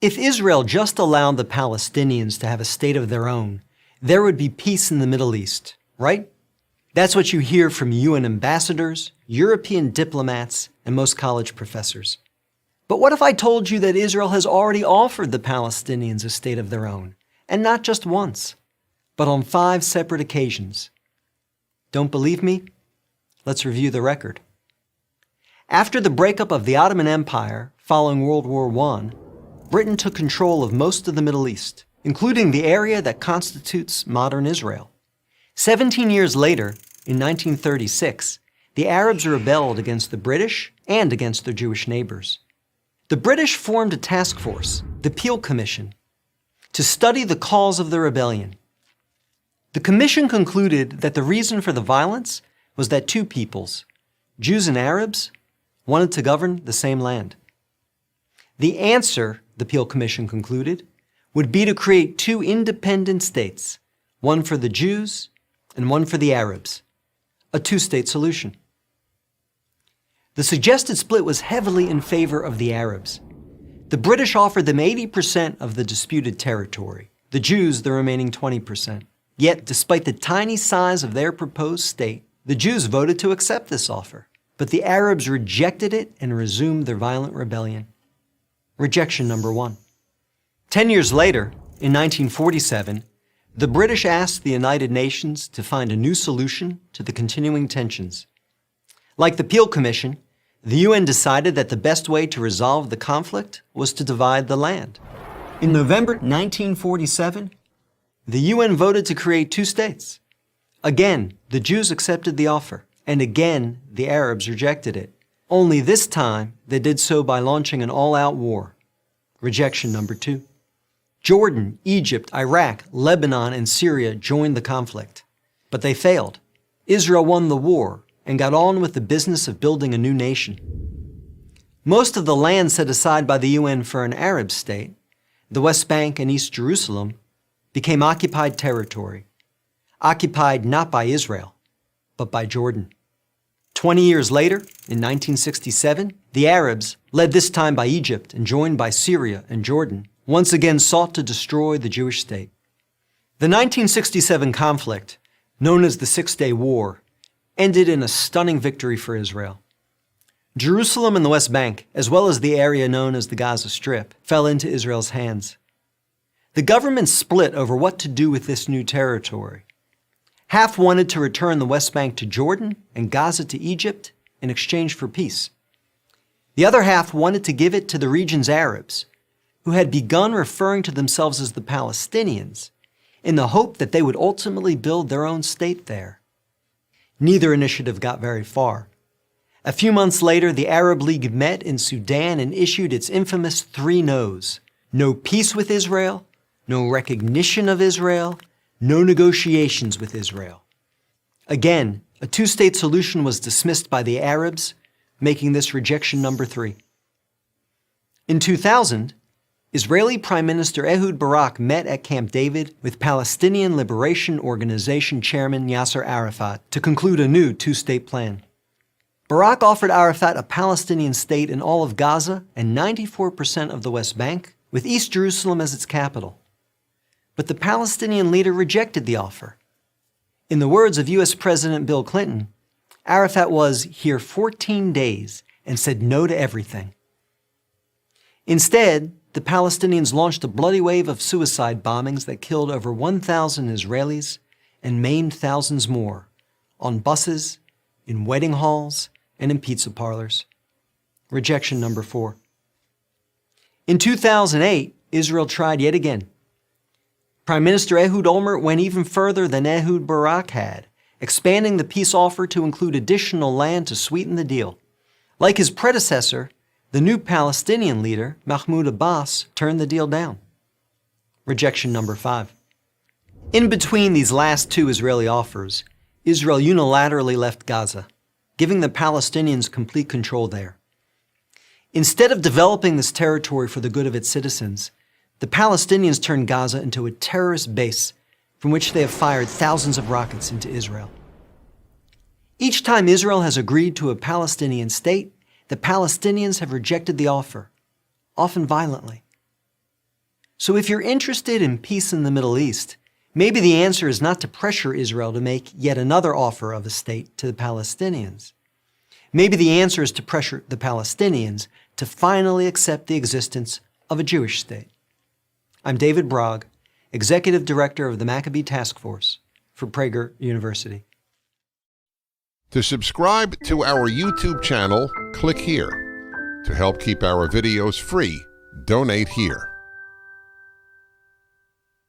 If Israel just allowed the Palestinians to have a state of their own, there would be peace in the Middle East, right? That's what you hear from UN ambassadors, European diplomats, and most college professors. But what if I told you that Israel has already offered the Palestinians a state of their own, and not just once, but on 5 separate occasions? Don't believe me? Let's review the record. After the breakup of the Ottoman Empire following World War I, Britain took control of most of the Middle East, including the area that constitutes modern Israel. 17 years later, in 1936, the Arabs rebelled against the British and against their Jewish neighbors. The British formed a task force, the Peel Commission, to study the cause of the rebellion. The commission concluded that the reason for the violence was that 2 peoples, Jews and Arabs, wanted to govern the same land. The answer, the Peel Commission concluded, would be to create 2 independent states, one for the Jews and one for the Arabs, a 2-state solution. The suggested split was heavily in favor of the Arabs. The British offered them 80% of the disputed territory, the Jews the remaining 20%. Yet, despite the tiny size of their proposed state, the Jews voted to accept this offer, but the Arabs rejected it and resumed their violent rebellion. Rejection number 1. 10 years later, in 1947, the British asked the United Nations to find a new solution to the continuing tensions. Like the Peel Commission, the UN decided that the best way to resolve the conflict was to divide the land. In November 1947, the UN voted to create 2 states. Again, the Jews accepted the offer, and again, the Arabs rejected it. Only this time, they did so by launching an all-out war. Rejection number 2. Jordan, Egypt, Iraq, Lebanon, and Syria joined the conflict. But they failed. Israel won the war and got on with the business of building a new nation. Most of the land set aside by the UN for an Arab state, the West Bank and East Jerusalem, became occupied territory, occupied not by Israel, but by Jordan. 20 years later, in 1967, the Arabs, led this time by Egypt and joined by Syria and Jordan, once again sought to destroy the Jewish state. The 1967 conflict, known as the Six-Day War, ended in a stunning victory for Israel. Jerusalem and the West Bank, as well as the area known as the Gaza Strip, fell into Israel's hands. The government split over what to do with this new territory. Half wanted to return the West Bank to Jordan and Gaza to Egypt in exchange for peace. The other half wanted to give it to the region's Arabs, who had begun referring to themselves as the Palestinians, in the hope that they would ultimately build their own state there. Neither initiative got very far. A few months later, the Arab League met in Sudan and issued its infamous 3 no's. No peace with Israel, no recognition of Israel, no negotiations with Israel. Again, a 2-state solution was dismissed by the Arabs, making this rejection number 3. In 2000, Israeli Prime Minister Ehud Barak met at Camp David with Palestinian Liberation Organization Chairman Yasser Arafat to conclude a new 2-state plan. Barak offered Arafat a Palestinian state in all of Gaza and 94% of the West Bank, with East Jerusalem as its capital. But the Palestinian leader rejected the offer. In the words of U.S. President Bill Clinton, Arafat was here 14 days and said no to everything. Instead, the Palestinians launched a bloody wave of suicide bombings that killed over 1,000 Israelis and maimed thousands more on buses, in wedding halls, and in pizza parlors. Rejection number 4. In 2008, Israel tried yet again. Prime Minister Ehud Olmert went even further than Ehud Barak had, expanding the peace offer to include additional land to sweeten the deal. Like his predecessor, the new Palestinian leader, Mahmoud Abbas, turned the deal down. Rejection number 5. In between these last 2 Israeli offers, Israel unilaterally left Gaza, giving the Palestinians complete control there. Instead of developing this territory for the good of its citizens, the Palestinians turned Gaza into a terrorist base from which they have fired thousands of rockets into Israel. Each time Israel has agreed to a Palestinian state, the Palestinians have rejected the offer, often violently. So if you're interested in peace in the Middle East, maybe the answer is not to pressure Israel to make yet another offer of a state to the Palestinians. Maybe the answer is to pressure the Palestinians to finally accept the existence of a Jewish state. I'm David Brog, Executive Director of the Maccabee Task Force for Prager University. To subscribe to our YouTube channel, click here. To help keep our videos free, donate here.